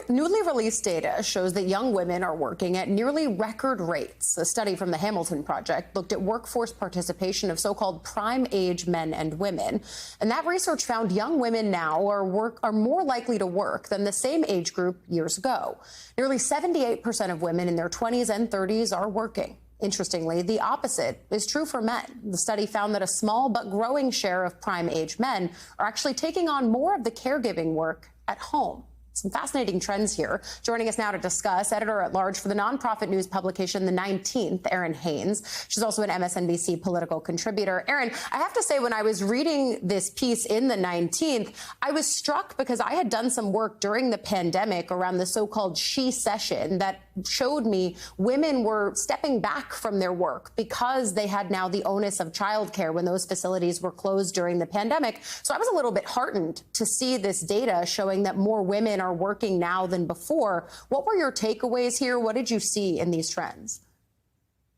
newly released data shows that young women are working at nearly record rates. A study from the Hamilton Project looked at workforce participation of so-called prime age men and women. And that research found young women now are more likely to work than the same age group years ago. Nearly 78% of women in their 20s and 30s are working. Interestingly, the opposite is true for men. The study found that a small but growing share of prime age men are actually taking on more of the caregiving work at home. Some fascinating trends here. Joining us now to discuss, editor-at-large for the nonprofit news publication The 19th, Erin Haynes. She's also an MSNBC political contributor. Erin, I have to say, when I was reading this piece in The 19th, I was struck because I had done some work during the pandemic around the so-called she-cession that showed me women were stepping back from their work because they had now the onus of childcare when those facilities were closed during the pandemic. So I was a little bit heartened to see this data showing that more women are working now than before. What were your takeaways here? What did you see in these trends?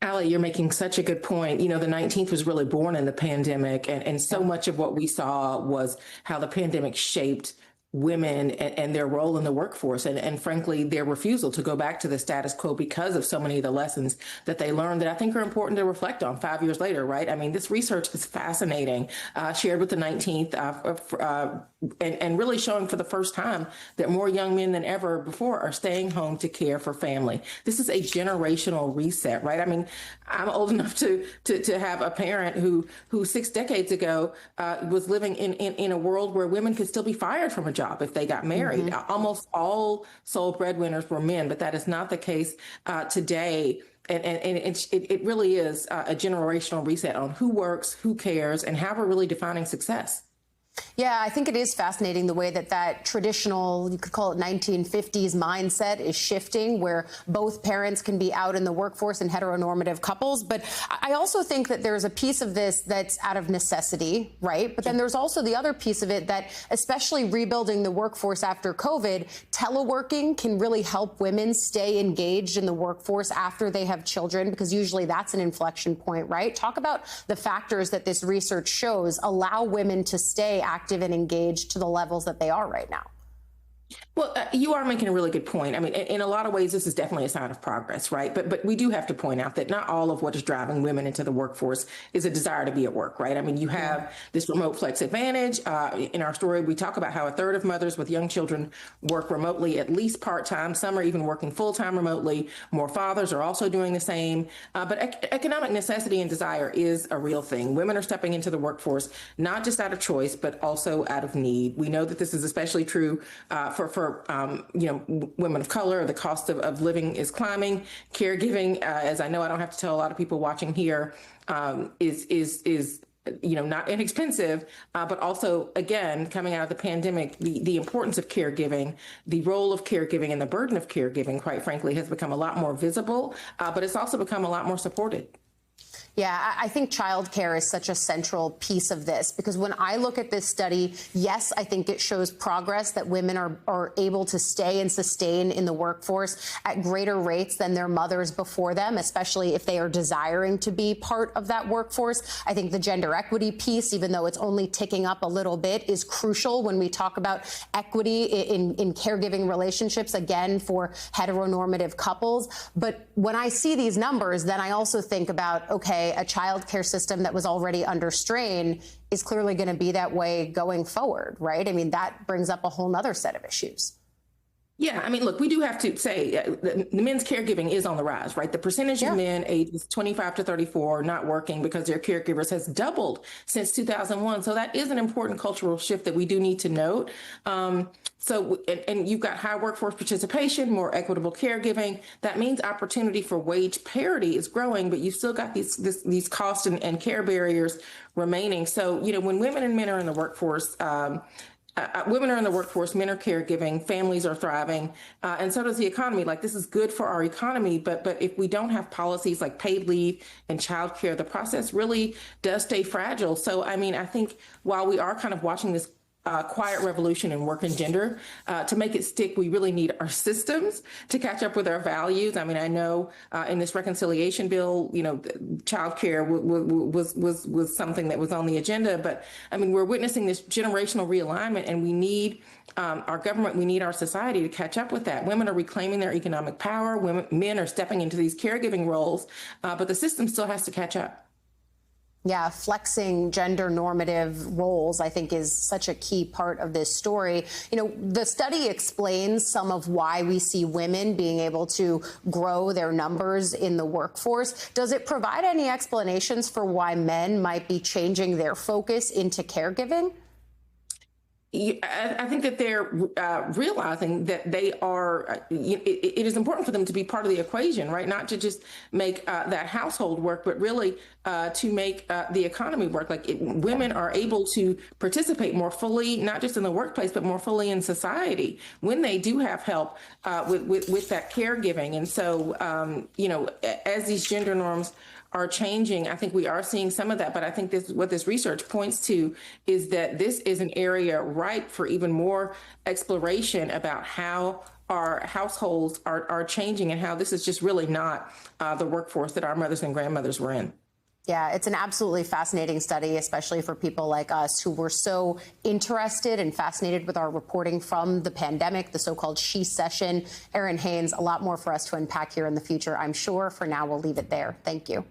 Allie, you're making such a good point. You know, the 19th was really born in the pandemic, and so much of what we saw was how the pandemic shaped women and their role in the workforce and frankly, their refusal to go back to the status quo because of so many of the lessons that they learned that I think are important to reflect on 5 years later, right? I mean, this research is fascinating, shared with the 19th and really showing for the first time that more young men than ever before are staying home to care for family. This is a generational reset, right? I mean, I'm old enough to have a parent who 6 decades ago was living in a world where women could still be fired from a job if they got married. Mm-hmm. Almost all sole breadwinners were men, but that is not the case today. And it really is a generational reset on who works, who cares, and how we're really defining success. Yeah, I think it is fascinating the way that traditional, you could call it 1950s mindset is shifting, where both parents can be out in the workforce in heteronormative couples. But I also think that there's a piece of this that's out of necessity, right? But then there's also the other piece of it that, especially rebuilding the workforce after COVID, teleworking can really help women stay engaged in the workforce after they have children, because usually that's an inflection point, right? Talk about the factors that this research shows allow women to stay active and engaged to the levels that they are right now. Well, you are making a really good point. I mean, in a lot of ways, this is definitely a sign of progress, right? But we do have to point out that not all of what is driving women into the workforce is a desire to be at work, right? I mean, you have this remote flex advantage. In our story, we talk about how a third of mothers with young children work remotely, at least part-time. Some are even working full-time remotely. More fathers are also doing the same. But economic necessity and desire is a real thing. Women are stepping into the workforce, not just out of choice, but also out of need. We know that this is especially true for women of color. The cost of living is climbing. Caregiving, as I know, I don't have to tell a lot of people watching here, is not inexpensive, but also, again, coming out of the pandemic, the importance of caregiving, the role of caregiving and the burden of caregiving, quite frankly, has become a lot more visible, but it's also become a lot more supported. Yeah, I think childcare is such a central piece of this, because when I look at this study, yes, I think it shows progress that women are able to stay and sustain in the workforce at greater rates than their mothers before them, especially if they are desiring to be part of that workforce. I think the gender equity piece, even though it's only ticking up a little bit, is crucial when we talk about equity in caregiving relationships, again, for heteronormative couples. But when I see these numbers, then I also think about, okay, a child care system that was already under strain is clearly going to be that way going forward, right? I mean, that brings up a whole nother set of issues. Yeah, I mean, look, we do have to say the men's caregiving is on the rise, right? The percentage of men ages 25 to 34 not working because their caregivers has doubled since 2001. So that is an important cultural shift that we do need to note. And you've got high workforce participation, more equitable caregiving. That means opportunity for wage parity is growing, but you've still got these cost and care barriers remaining. So, when women and men are in the workforce, women are in the workforce, men are caregiving, families are thriving, and so does the economy. Like, this is good for our economy, but if we don't have policies like paid leave and childcare, the process really does stay fragile. So, I mean, I think while we are kind of watching this quiet revolution in work and gender. To make it stick, we really need our systems to catch up with our values. I mean, I know in this reconciliation bill, childcare was something that was on the agenda, but I mean, we're witnessing this generational realignment, and we need our government, we need our society to catch up with that. Women are reclaiming their economic power. Men are stepping into these caregiving roles, but the system still has to catch up. Yeah, flexing gender normative roles, I think, is such a key part of this story. The study explains some of why we see women being able to grow their numbers in the workforce. Does it provide any explanations for why men might be changing their focus into caregiving? I think that they're realizing that they are, it is important for them to be part of the equation, right? Not to just make that household work, but really to make the economy work. Women are able to participate more fully, not just in the workplace, but more fully in society when they do have help with that caregiving. And so, as these gender norms are changing, I think we are seeing some of that. But I think what this research points to is that this is an area ripe for even more exploration about how our households are changing and how this is just really not the workforce that our mothers and grandmothers were in. Yeah, it's an absolutely fascinating study, especially for people like us who were so interested and fascinated with our reporting from the pandemic, the so-called She-Session. Erin Haynes, a lot more for us to unpack here in the future, I'm sure. For now, we'll leave it there. Thank you.